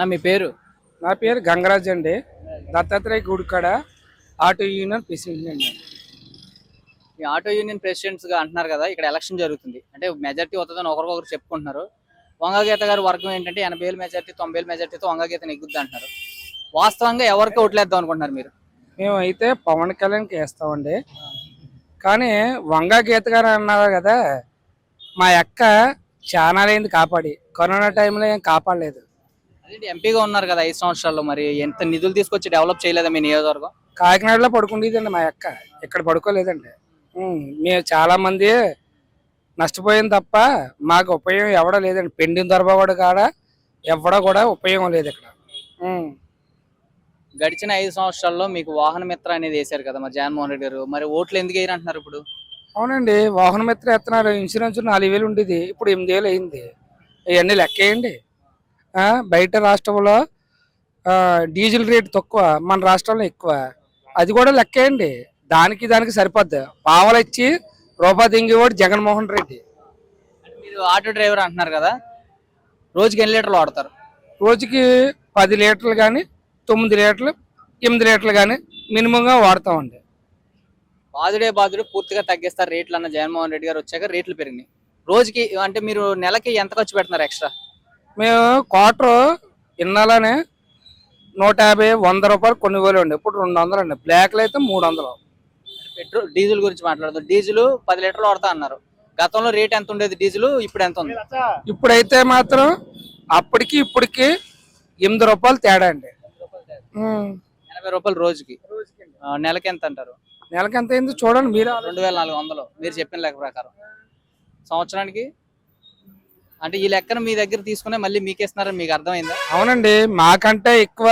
అన్న మీ పేరు? నా పేరు గంగరాజ్ అండి. దత్తాత్రేయ గుడికాడ ఆటో యూనియన్ ప్రెసిడెంట్ అండి. ఈ ఆటో యూనియన్ ప్రెసిడెంట్స్ గా అంటున్నారు కదా, ఇక్కడ ఎలక్షన్ జరుగుతుంది అంటే మెజార్టీ వస్తుందని ఒకరికొకరు చెప్పుకుంటున్నారు. వంగగీత గారి వర్గం ఏంటంటే 80,000 మెజార్టీ 90,000 మెజార్టీతో వంగగీత నెగ్గుద్ది అంటున్నారు. వాస్తవంగా ఎవరికి ఓట్లేద్దాం అనుకుంటున్నారు మీరు? మేము అయితే పవన్ కళ్యాణ్కి వేస్తామండి. కానీ వంగా గీత గారు అన్నారు కదా, మా అక్క చాలా అయింది కాపాడి, కరోనా టైంలో ఏం కాపాడలేదు. అదేంటి ఎంపీగా ఉన్నారు కదా 5 సంవత్సరాల్లో, మరి ఎంత నిధులు తీసుకొచ్చి డెవలప్ చేయలేదా మీ నియోజకవర్గం? కాకినాడలో పడుకుండేదండి మా అక్క, ఇక్కడ పడుకోలేదండి. మేము చాలా మంది నష్టపోయింది తప్ప మాకు ఉపయోగం ఎవడో లేదండి. పెండిన దొరబాబు కాడ ఎవడో కూడా ఉపయోగం లేదు ఇక్కడ. గడిచిన 5 సంవత్సరాల్లో మీకు వాహన మిత్ర అనేది వేశారు కదా మరి జగన్మోహన్ రెడ్డి గారు, మరి ఓట్లు ఎందుకు వేయరు అంటున్నారు ఇప్పుడు? అవునండి, వాహన మిత్ర ఎత్తున్నారు. ఇన్సూరెన్స్ 4,000 ఉండేది, ఇప్పుడు 8,000 అయింది. ఇవన్నీ లెక్కేయండి. బయట రాష్ట్రంలో డీజిల్ రేట్ తక్కువ, మన రాష్ట్రంలో ఎక్కువ. అది కూడా లెక్కేయండి. దానికి సరిపోద్ది. పావలు ఇచ్చి రూపాయి దింగేవాడు జగన్మోహన్ రెడ్డి. మీరు ఆటో డ్రైవర్ అంటున్నారు కదా, రోజుకి ఎన్ని లీటర్లు వాడతారు? రోజుకి 10 లీటర్లు కానీ 9 లీటర్లు 8 లీటర్లు కానీ మినిమంగా వాడతామండి. బాధుడే పూర్తిగా తగ్గిస్తారు రేట్లు అన్న జగన్మోహన్ రెడ్డి గారు వచ్చాక రేట్లు పెరిగినాయి. రోజుకి అంటే మీరు నెలకి ఎంత ఖర్చు పెడుతున్నారు ఎక్స్ట్రా? మేము క్వార్టర్ ఇన్నాళ్ళనే 150, 100 రూపాయలు కొన్ని వేలు అండి. ఇప్పుడు 200 అండి. బ్లాక్లో అయితే 300. పెట్రోల్ డీజిల్ గురించి మాట్లాడుతాం. డీజిల్ 10 లీటర్లు వాడతా అన్నారు. గతంలో రేట్ ఎంత ఉండేది డీజిల్, ఇప్పుడు ఎంత ఉంది? ఇప్పుడైతే మాత్రం అప్పటికి ఇప్పటికి 8 రూపాయలు తేడా అండి. 80 రూపాయలు రోజుకి. నెలకి ఎంత అంటారు? నెలకి ఎంత అయింది చూడండి మీరు. 2,400 మీరు చెప్పిన లెక్క ప్రకారం. సంవత్సరానికి అంటే ఈ లెక్కన మీ దగ్గర తీసుకునే మళ్ళీ మీకేస్తున్నారని మీకు అర్థమైందా? అవునండి, మాకంటే ఎక్కువ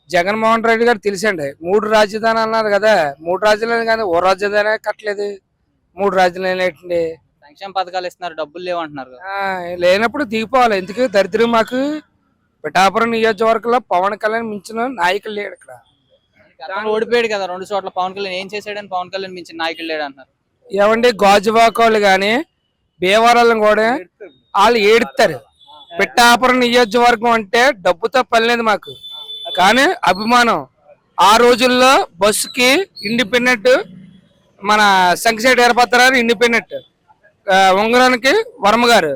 జగన్మోహన్ రెడ్డి గారు తెలుసండి. 3 రాజధాని అన్నారు కదా, 3 రాజధాని కానీ ఓ రాజధాని కట్టలేదు. 3 రాజధానులు ఏంటండి? సంక్షేమ పథకాలు ఇస్తున్నారు, డబ్బులు లేవంటున్నారు. లేనప్పుడు దిగిపోవాలి. ఎందుకు దరిద్రం మాకు? పిఠాపురం నియోజకవర్గంలో పవన్ కళ్యాణ్ మించిన నాయకులు లేడు ఇక్కడ. ఓడిపోయాడు కదా 2 చోట్ల. పవన్ కళ్యాణ్ ఏం చేశాడని పవన్ కళ్యాణ్ మించిన నాయకులు లేడు అంటున్నారు. ఏమండి, గాజువాకోళ్ళు కానీ భీమవరాలను కూడా వాళ్ళు ఏడుస్తారు. పిఠాపురం నియోజకవర్గం అంటే డబ్బుతో పని లేదు మాకు, కానీ అభిమానం. ఆ రోజుల్లో బస్సుకి ఇండిపెండెంట్ మన సంక్షేట ఏర్పడతారు, ఇండిపెండెంట్ ఉంగరానికి వర్మ గారు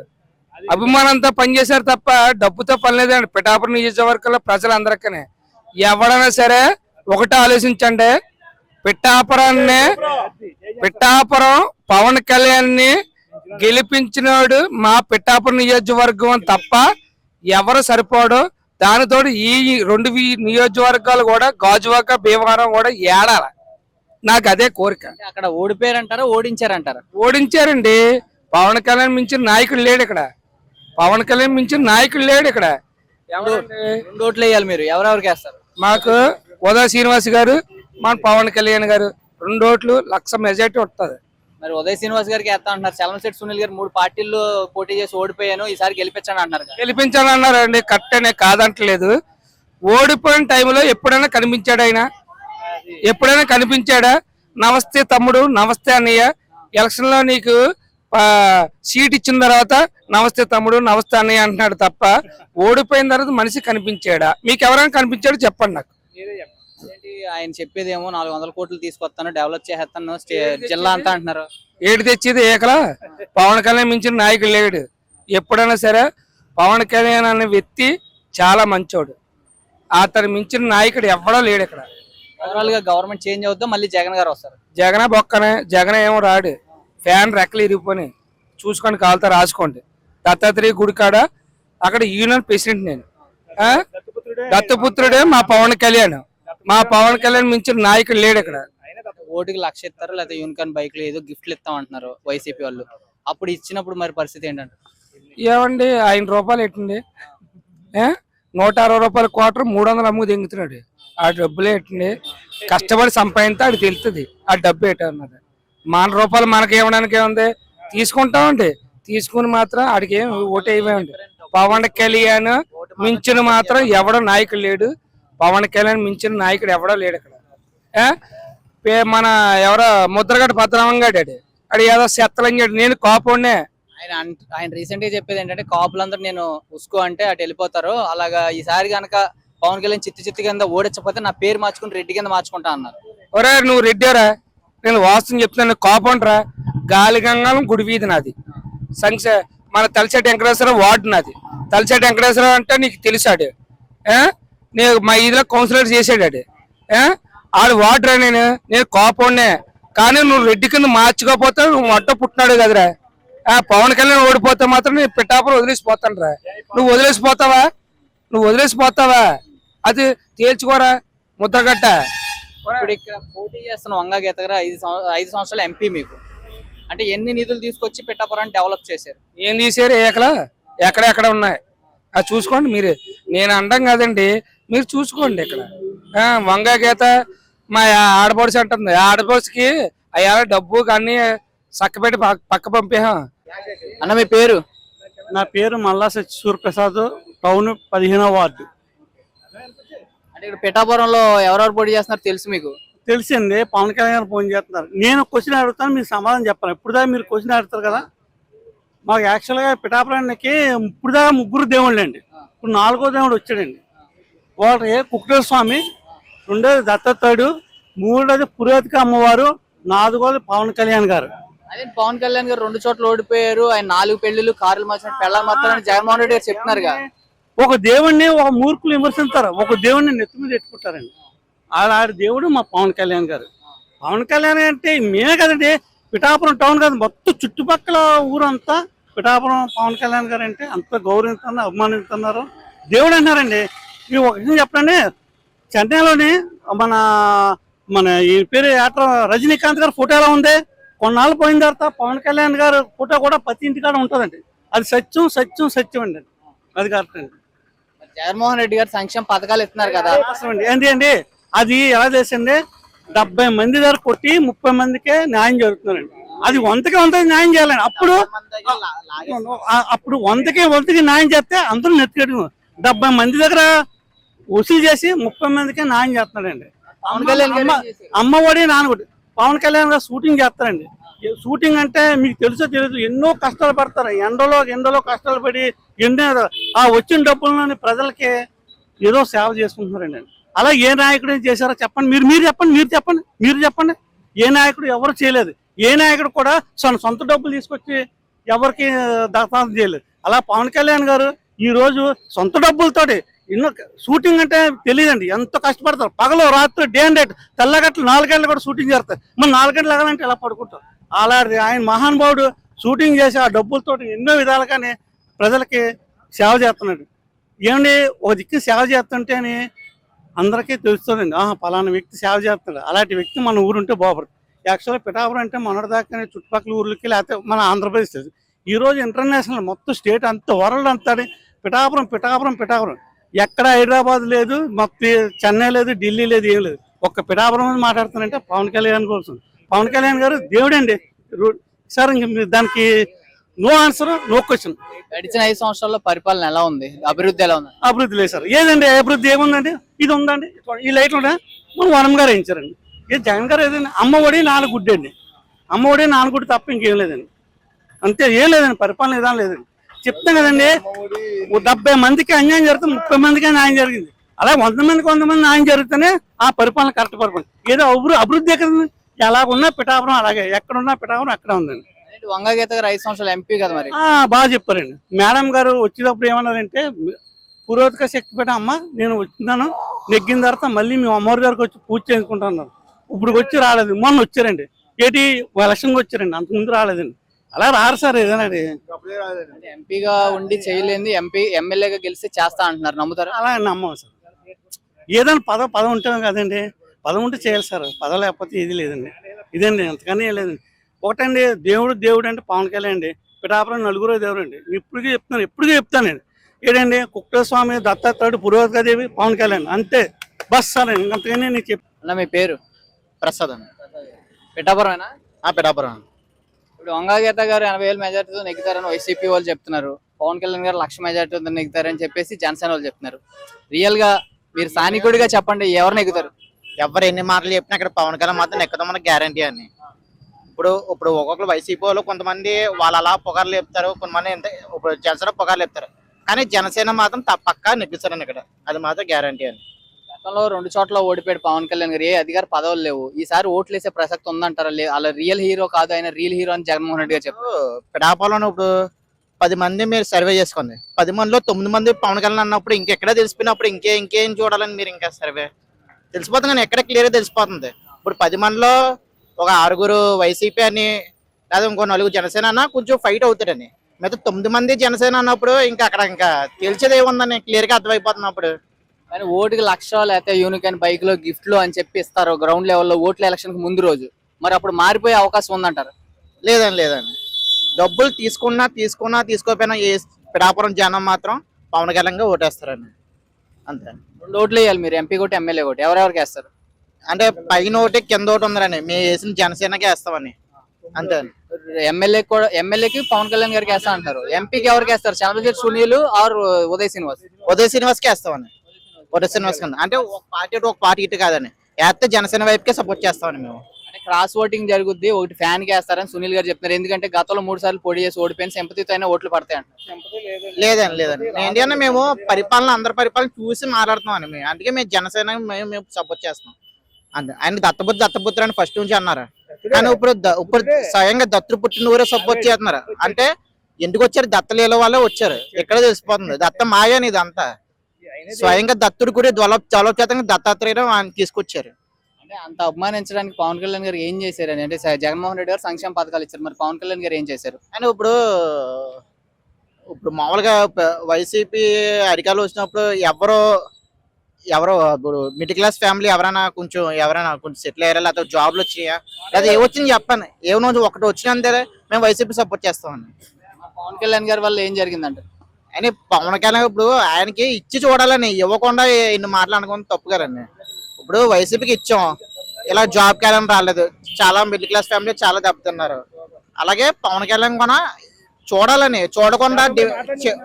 అభిమానంతో పనిచేశారు తప్ప డబ్బుతో పని లేదండి. పిఠాపురం నియోజకవర్గంలో ప్రజలందరికీ ఎవడైనా సరే ఒకటే ఆలోచించండి, పిఠాపురం పవన్ కళ్యాణ్ ని గెలిపించినాడు మా పిఠాపురం నియోజకవర్గం తప్ప ఎవరు సరిపోడు. దానితోడు ఈ 2 నియోజకవర్గాలు కూడా గాజువాక భీమవరం కూడా ఏడాల. నాకు అదే కోరిక. అక్కడ ఓడిపోయారంటారా ఓడించారంటారా? ఓడించారండి. పవన్ కళ్యాణ్ మించిన నాయకుడు లేడు ఇక్కడ. పవన్ కళ్యాణ్ మించిన నాయకుడు లేడు ఇక్కడ. 2 ఓట్లు వేయాలి మీరు. ఎవరెవరికి వేస్తారు? మాకు ఉదయ శ్రీనివాస్ గారు, మన పవన్ కళ్యాణ్ గారు. 2 ఓట్లు 1,00,000 మెజార్టీ వస్తుంది. మరి ఉదయ శ్రీనివాస్ గారికి వేస్తా అంటున్నారు. చలమశెట్టి సునీల్ గారు 3 పార్టీల్లో పోటీ చేసి ఓడిపోయాను, ఈసారి గెలిపించాను అంటున్నారు. గెలిపించాను అన్నారండి, కరెక్ట్ అనే కాదంటలేదు. ఓడిపోయిన టైంలో ఎప్పుడైనా కనిపించాడు ఆయన? ఎప్పుడైనా కనిపించాడా? నమస్తే తమ్ముడు, నమస్తే అన్నయ్య, ఎలక్షన్ లో నీకు సీట్ ఇచ్చిన తర్వాత నమస్తే తమ్ముడు, నమస్తే అన్నయ్య అంటున్నాడు తప్ప ఓడిపోయిన తర్వాత మనిషి కనిపించాడా? మీకు ఎవరైనా కనిపించాడు చెప్పండి నాకు. ఆయన చెప్పేదేమో 400 కోట్లు తీసుకొస్తాను, డెవలప్ చేస్తాను జిల్లా అంతా అంటున్నారు. ఏడు తెచ్చేది ఏకలా. పవన్ కళ్యాణ్ మించిన నాయకుడు లేడు. ఎప్పుడైనా సరే పవన్ కళ్యాణ్ అనే వ్యక్తి చాలా మంచోడు. అతను మించిన నాయకుడు ఎవడో లేడు ఇక్కడ. ఓవరాల్ గా గవర్నమెంట్ చేంజ్ అవుద్దా, మళ్ళీ జగన్ గారు వస్తారు? జగన్ బొక్కనే. జగన్ ఏమో రాడు. ఫ్యాన్ రెక్కలు ఇరిగిపోయి చూసుకొని కాలుతో రాసుకోండి. దత్తాత్రేయ గుడికాడ అక్కడ యూనియన్ ప్రెసిడెంట్ నేను. దత్తపుత్రుడే మా పవన్ కళ్యాణ్. మా పవన్ కళ్యాణ్ మించిన నాయకుడు లేడు ఇక్కడ. ఓటుకి 1,00,000 ఇస్తారు, లేకపోతే యూనికాన్ బైక్లు ఏదో గిఫ్ట్లు ఇస్తాం అంటున్నారు వైసీపీ వాళ్ళు. అప్పుడు ఇచ్చినప్పుడు మరి పరిస్థితి ఏంటంటే? ఏమండి, 5 రూపాయలు ఎట్టండి, 160 రూపాయల క్వార్టర్ 300 అమ్ము దింగుతున్నాడు. ఆ డబ్బులు ఎట్టండి, కష్టపడి సంపాదింస్తే అది తెలుస్తుంది ఆ డబ్బు ఏంటన్నది. మన రూపాయలు మనకి ఇవ్వడానికి ఏముంది? తీసుకుంటామండి. తీసుకుని మాత్రం ఆడికి ఏం ఓటు వేయమండి. పవన్ కళ్యాణ్ మించిన మాత్రం ఎవడో నాయకుడు లేడు. పవన్ కళ్యాణ్ మించిన నాయకుడు ఎవడో లేడు ఇక్కడ. మన ఎవరో ముద్రగడ్డ భద్రామంగాడు, అది ఏదో చెత్తలంగాడు. నేను కోపండే ఆయన రీసెంట్ గా చెప్పేది ఏంటంటే కాపులందరూ నేను ఉసుకో అంటే అటు వెళ్ళిపోతారు, అలాగా ఈసారి కనుక పవన్ కళ్యాణ్ చిత్తి కింద ఓడించకపోతే నా పేరు మార్చుకుని రెడ్డి కింద మార్చుకుంటా అన్నారు. ఒరే నువ్వు రెడ్డారా, నేను వాస్తవం చెప్తున్నాను, కాపండ్రా. గాలిగంగం గుడి వీధి నాది, మన తలచెట్టి వెంకటేశ్వరరావు వార్డు నాది. తలచెట్టి వెంకటేశ్వరరావు అంటే నీకు తెలిసాడు, నేను మా ఇదిలో కౌన్సిలర్ చేసాడు. ఆడు వార్డురా, నేను కాపండే. కానీ నువ్వు రెడ్డి కింద మార్చుకోకపోతే నువ్వు మొట్ట పుట్టినాడు కదరా. పవన్ కళ్యాణ్ ఓడిపోతే మాత్రం నేను పిఠాపురం వదిలేసిపోతాను రా. నువ్వు వదిలేసిపోతావా అది తేల్చుకోరా ముద్రగట్ట. ఇప్పుడు ఇక్కడ పోటీ చేస్తున్న వంగా గీత గారు 5 సంవత్సరాల ఎంపీ, మీకు అంటే ఎన్ని నిధులు తీసుకొచ్చి పిఠాపురాన్ని డెవలప్ చేశారు? ఏం తీసారు? ఎక్కడ ఉన్నాయి అది చూసుకోండి మీరే, నేను అంటాం కదండి, మీరు చూసుకోండి. ఇక్కడ వంగా గీత మా ఆడపడుచు అంటుంది, ఆడపడుచుకి అయ్యా డబ్బు కానీ చక్కబెట్టి పక్క పంపేహా. అన్న మీ పేరు? నా పేరు మల్లా సూర్యప్రసాద్, టౌన్ 15వ వార్డు. అంటే ఇక్కడ పిఠాపురంలో ఎవరెవరు పోటీ చేస్తున్నారు తెలుసు మీకు? తెలిసింది, పవన్ కళ్యాణ్ గారు ఫోన్ చేస్తున్నారు. నేను క్వశ్చన్ అడుగుతాను, మీరు సమాధానం చెప్పాలి. ఇప్పుడుదా మీరు క్వశ్చన్ అడుగుతారు కదా. మాకు యాక్చువల్గా పిఠాపురానికి ఇప్పుడుదా 3 దేవుళ్ళు అండి. ఇప్పుడు 4వ దేవుడు వచ్చాడండి. ఒకటి కుక్కటేశ్వర స్వామి, 2వది దత్తాత్రేయుడు, 3వది పురోహితిక అమ్మవారు, 4వది పవన్ కళ్యాణ్ గారు. అదే పవన్ కళ్యాణ్ గారు 2 చోట్ల ఓడిపోయారు, ఆయన 4 పెళ్లిళ్ళు, కార్లు మార్చిన పెళ్ళాలు మాత్రం జగన్మోహన్ రెడ్డి గారు చెప్తున్నారు కదా. ఒక దేవుడిని ఒక మూర్ఖులు విమర్శిస్తారు, ఒక దేవుడిని నెత్తి మీద పెట్టుకుంటారండి. ఆడి దేవుడు మా పవన్ కళ్యాణ్ గారు. పవన్ కళ్యాణ్ అంటే మేమే కదండి, పిఠాపురం టౌన్ కాదు, మొత్తం చుట్టుపక్కల ఊరంతా పిఠాపురం పవన్ కళ్యాణ్ గారు అంటే అంత గౌరవిస్తున్నారు, అభిమానిస్తున్నారు, దేవుడు అంటారండి. ఇవి ఒక విషయం చెప్పండి, చెన్నైలోని మన ఈ పేరు యాక్టర్ రజనీకాంత్ గారు ఫోటో ఎలా ఉంది? కొన్నాళ్ళు పోయిన తర్వాత పవన్ కళ్యాణ్ గారు ఫోటో కూడా ప్రతి ఇంటికాడ ఉంటుందండి. అది సత్యం అండి, అది కరెక్ట్ అండి. జగన్మోహన్ రెడ్డి గారు సంక్షేమ పథకాలు ఇస్తున్నారు కదా, ఏంటి అండి అది ఎలా చేసండి? 70 మంది దగ్గర కొట్టి 30 మందికే న్యాయం జరుగుతుందండి. అది 100కి న్యాయం చేయాలండి. అప్పుడు 100కి న్యాయం చేస్తే అందరూ నెత్తికెట్టు 70 మంది దగ్గర వసూలు చేసి 30 మందికే న్యాయం చేస్తున్నాడండి. అమ్మఒడి నాన్నఒడి పవన్ కళ్యాణ్ గారు షూటింగ్ చేస్తారండి. షూటింగ్ అంటే మీకు తెలుసో తెలియదు, ఎన్నో కష్టాలు పడతారు, ఎండలో కష్టాలు పడి ఆ వచ్చిన డబ్బులను ప్రజలకి ఏదో సేవ చేసుకుంటున్నారండి. అలా ఏ నాయకుడు చేశారో చెప్పండి, మీరు చెప్పండి. ఏ నాయకుడు ఎవరు చేయలేదు. ఏ నాయకుడు కూడా సొంత డబ్బులు తీసుకొచ్చి ఎవరికి దత్తాంతం చేయలేదు. అలా పవన్ కళ్యాణ్ గారు ఈ రోజు సొంత డబ్బులతోటి ఎన్నో షూటింగ్ అంటే తెలియదండి, ఎంతో కష్టపడతారు. పగలు రాత్రి డే అండ్ నైట్, తెల్లగట్లు 4 గంటలు కూడా షూటింగ్ చేస్తారు. మరి 4 గంటలు ఎలాగంటే ఎలా పడుకుంటారు? అలాంటి ఆయన మహానుభావుడు షూటింగ్ చేసి ఆ డబ్బులతో ఎన్నో విధాలుగానే ప్రజలకి సేవ చేస్తున్నాడు. ఏమండి ఒక దిక్కు సేవ చేస్తుంటే అని అందరికీ తెలుస్తుందండి, పలానా వ్యక్తి సేవ చేస్తున్నాడు, అలాంటి వ్యక్తి మన ఊరుంటే బాగుపడుతుంది. యాక్చువల్గా పిఠాపురం అంటే మొన్నటిదాకా చుట్టుపక్కల ఊర్లకి లేకపోతే మన ఆంధ్రప్రదేశ్, ఈరోజు ఇంటర్నేషనల్ మొత్తం స్టేట్ అంతా వరల్డ్ అంతా పిఠాపురం. ఎక్కడ హైదరాబాద్ లేదు, మొత్తం చెన్నై లేదు, ఢిల్లీ లేదు, ఏం లేదు, ఒక్క పిఠాపురం మీద మాట్లాడుతానంటే పవన్ కళ్యాణ్ కోసం. పవన్ కళ్యాణ్ గారు దేవుడండి సార్. ఇంక దానికి నో ఆన్సర్, నో క్వశ్చన్. గడిచిన 5 సంవత్సరాల్లో పరిపాలన ఎలా ఉంది? అభివృద్ధి ఎలా ఉంది? అభివృద్ధి లేదు సార్. ఏదండి అభివృద్ధి ఏముందండి? ఇది ఉందండి, ఈ లైట్లు మనం వనం గారు వేయించారండి. జగన్ గారు ఏదండి? అమ్మఒడి 4 గుడ్డి అండి, అమ్మఒడి 4 గుడ్డి తప్ప ఇంకేం లేదండి. అంతే, ఏం లేదండి, పరిపాలన ఏదైనా లేదండి. చెప్తాం కదండి, 70 మందికి అన్యాయం జరుగుతుంది, 30 మందికి న్యాయం జరిగింది. అలా 100 మంది న్యాయం జరిగితేనే ఆ పరిపాలన కరెక్ట్ పరిపాలన. ఏదో అభివృద్ధి కదండి. ఎలాగున్నా పిఠాపురం అలాగే, ఎక్కడున్నా పిఠాపురం అక్కడ ఉందండి. వంగా గీత గారు 5 సంవత్సరాలు ఎంపీ కదా మరి. బాగా చెప్పారండి. మేడం గారు వచ్చేటప్పుడు ఏమన్నారంటే, పురోహితిక శక్తిపీఠ అమ్మ నేను వచ్చినాను, నెగ్గిన తర్వాత మళ్ళీ మీ అమ్మవారి గారికి వచ్చి పూజ చేసుకుంటున్నారు. ఇప్పుడు వచ్చి రాలేదు, మొన్న వచ్చారండి. ఎలక్షన్కి వచ్చారండి, అంతకుముందు రాలేదండి. అలా రారు సార్ ఏదైనా. ఎంపీగా ఉండి చేయలేంది ఎమ్మెల్యేగా గెలిస్తే చేస్తా అంటున్నారు, నమ్ముతారు? అలా నమ్మం సార్. ఏదైనా పదం ఉంటే కదండి, పదం ఉంటే చేయాలి సార్, పదం లేకపోతే ఇది లేదండి. ఇదండి, అంతకని ఏం లేదండి. ఒకటండి, దేవుడు అంటే పవన్ కళ్యాణ్ అండి. పిఠాపురం 4 దేవుడు అండి. ఎప్పుడుగా చెప్తానండి. ఏంటండి, కుక్కటేశ్వర స్వామి, దత్తాత్రేయుడు, పురోహితిక దేవి, పవన్ కళ్యాణ్, అంతే బస్ సార్. అంతకని నేను చెప్తాను. మీ పేరు? ప్రసాద్ అండి. పిఠాపురమేనా? పిఠాపురం. ఇప్పుడు వంగా గీత గారు 80,000 మెజార్టీతో నెగ్గుతారని వైసీపీ వాళ్ళు చెప్తున్నారు, పవన్ కళ్యాణ్ గారు 1,00,000 మెజార్టీతో నెగ్గుతారని చెప్పేసి జనసేన వాళ్ళు చెప్తున్నారు. రియల్ గా మీరు స్థానికుడిగా చెప్పండి, ఎవరు నెగ్గుతారు? ఎవరు ఎన్ని మాటలు చెప్పినా ఇక్కడ పవన్ కళ్యాణ్ మాత్రం నెక్కదాం మనకు గ్యారంటీ అని. ఇప్పుడు ఒక్కొక్కరు వైసీపీ వాళ్ళు కొంతమంది వాళ్ళు అలా పొగారు లేపుతారు, కొంతమంది ఇప్పుడు జనసేన పొగారు లేపుతారు, కానీ జనసేన మాత్రం పక్కా నెప్పిస్తారని ఇక్కడ, అది మాత్రం గ్యారంటీ అని. గతంలో 2 చోట్ల ఓడిపోయాడు పవన్ కళ్యాణ్ గారు, ఏ అధికార పదవులు లేవు, ఈసారి ఓట్లు వేసే ప్రసక్తి ఉందంటారా? అలా రియల్ హీరో కాదు, ఆయన రియల్ హీరో అని జగన్మోహన్ రెడ్డి గారు చెప్పారు. పిడాపాలను ఇప్పుడు 10 మంది మీరు సర్వే చేసుకోండి, 10 మందిలో 9 మంది పవన్ కళ్యాణ్ అన్నప్పుడు ఇంకెక్కడ తెలిసిపోయినప్పుడు ఇంకేం చూడాలని మీరు ఇంకా సర్వే తెలిసిపోతుంది, కానీ ఎక్కడ క్లియర్గా తెలిసిపోతుంది. ఇప్పుడు 10 మందిలో ఒక 6 వైసీపీ అని లేదా ఇంకో 4 జనసేన అన్న కొంచెం ఫైట్ అవుతాడని, మిగతా 9 మంది జనసేన అన్నప్పుడు ఇంకా అక్కడ ఇంకా తెలిసేది ఏముందని క్లియర్గా అర్థమైపోతున్నప్పుడు. కానీ ఓటుకి 1,00,000 లేకపోతే యూనికాన్ బైక్ లో గిఫ్ట్లు అని చెప్పి ఇస్తారు గ్రౌండ్ లెవెల్లో ఓట్ల ఎలక్షన్ కి ముందు రోజు, మరి అప్పుడు మారిపోయే అవకాశం ఉందంటారు? లేదండి డబ్బులు తీసుకోకపోయినా ఏ పిడాపురం జనం మాత్రం పవన్ కళ్యాణ్ ఓటేస్తారండి అంతే. 2 ఓట్లు వేయాలి మీరు, ఎంపీ ఒకటి ఎమ్మెల్యే ఒకటి, ఎవరెవరికి వేస్తారు? అంటే పైన ఒకటి కింద ఒకటి ఉందండి, మేము వేసిన జనసేనకే వేస్తామని అంతే. ఎమ్మెల్యేకి పవన్ కళ్యాణ్ గారికి వేస్తా అంటారు, ఎంపీకి ఎవరికి వేస్తారు? చంద్రశేఖర్ సునీల్ ఆర్ ఉదయ్ శ్రీనివాస్కి వేస్తామని. ఉదయ్ శ్రీనివాస్ కన్నా అంటే ఒక పార్టీ ఇటు కాదని వేస్తే జనసేన వైపుకే సపోర్ట్ చేస్తామని మేము. అంటే క్రాస్ ఓటింగ్ జరుగుద్ది, ఒకటి ఫ్యాన్ కి వేస్తారని సునీల్ గారు చెప్తున్నారు, ఎందుకంటే గతంలో 3 సార్లు పోటీ చేసి ఓడిపోయిన సింపతితో అయినా ఓట్లు పడతాయి అంటారు. లేదండి ఏంటంటే మేము అందరి పరిపాలన చూసి మాట్లాడుతున్నాం మేము, అందుకే మేము జనసేన మేము సపోర్ట్ చేస్తున్నాం అంతే. ఆయన దత్తపుత్ర అని ఫస్ట్ నుంచి అన్నారు, కానీ ఇప్పుడు స్వయంగా దత్తుడు పుట్టిన ఊరే సపోర్ట్ చేస్తున్నారు. అంటే ఎందుకు వచ్చారు? దత్తలీల వాళ్ళే వచ్చారు, ఇక్కడ తెలిసిపోతుంది దత్త మాయ అని ఇదంతా. స్వయంగా దత్తుడు కూడా జ్వలచేతంగా దత్తాత్రేయుడు ఆయన తీసుకొచ్చారు. అంటే అంత అభిమానించడానికి పవన్ కళ్యాణ్ గారు ఏం చేశారని? అంటే జగన్మోహన్ రెడ్డి గారు సంక్షేమ పథకాలు ఇచ్చారు, మరి పవన్ కళ్యాణ్ గారు ఏం చేశారు? అని ఇప్పుడు మామూలుగా వైసీపీ అధికారులు వచ్చినప్పుడు ఎవరో ఇప్పుడు మిడిల్ క్లాస్ ఫ్యామిలీ ఎవరైనా కొంచెం సెటిల్ అయ్యారా, లేకపోతే జాబ్లు వచ్చినాయా, లేదా ఏ వచ్చింది చెప్పండి, ఏమో ఒకటి వచ్చినంతే మేము వైసీపీ సపోర్ట్ చేస్తామని. పవన్ కళ్యాణ్ గారి వల్ల ఏం జరిగిందంటే? అని పవన్ కళ్యాణ్ ఇప్పుడు ఆయనకి ఇచ్చి చూడాలని, ఇవ్వకుండా ఇన్ని మాటలు అనుకుని తప్పు కదండి. ఇప్పుడు వైసీపీకి ఇచ్చాం, ఇలా జాబ్ క్యాలెండర్ రాలేదు, చాలా మిడిల్ క్లాస్ ఫ్యామిలీ చాలా దెబ్బతిన్నారు. అలాగే పవన్ కళ్యాణ్ కూడా చూడాలని, చూడకుండా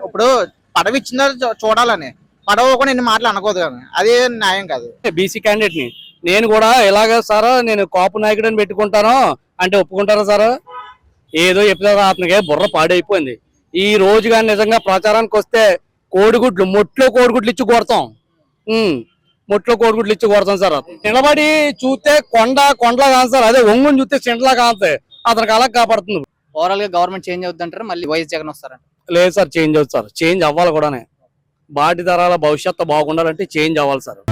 ఇప్పుడు పదవి ఇచ్చిందా చూడాలని, పడవకుండా ఇన్ని మాటలు అనుకోదు కదా, అది న్యాయం కాదు. బీసీ క్యాండిడేట్ ని నేను కూడా ఇలాగే సార్ నేను కాపు నాయకుడు అని పెట్టుకుంటాను అంటే ఒప్పుకుంటారా సార్? ఏదో చెప్తారు, అతనికి బుర్ర పాడైపోయింది. ఈ రోజు కానీ నిజంగా ప్రచారానికి వస్తే మొట్లో కోడిగుడ్లు ఇచ్చి కొడతాం, సార్. నిలబడి చూస్తే కొండలా కాదు సార్, అదే ఒంగుని చూస్తే చిండలా కాదు, అతనికి అలా కాపాడుతుంది. ఓవరాల్ గా గవర్నమెంట్ చేంజ్ అవుతుంటారు, మళ్ళీ వైఎస్ జగన్ వస్తారంట? లేదు సార్, చేంజ్ అవుతుంది సార్, చేంజ్ అవ్వాలి కూడానే. బాటి తరాల భవిష్యత్తు బాగుండాలంటే చేంజ్ అవ్వాలి సార్.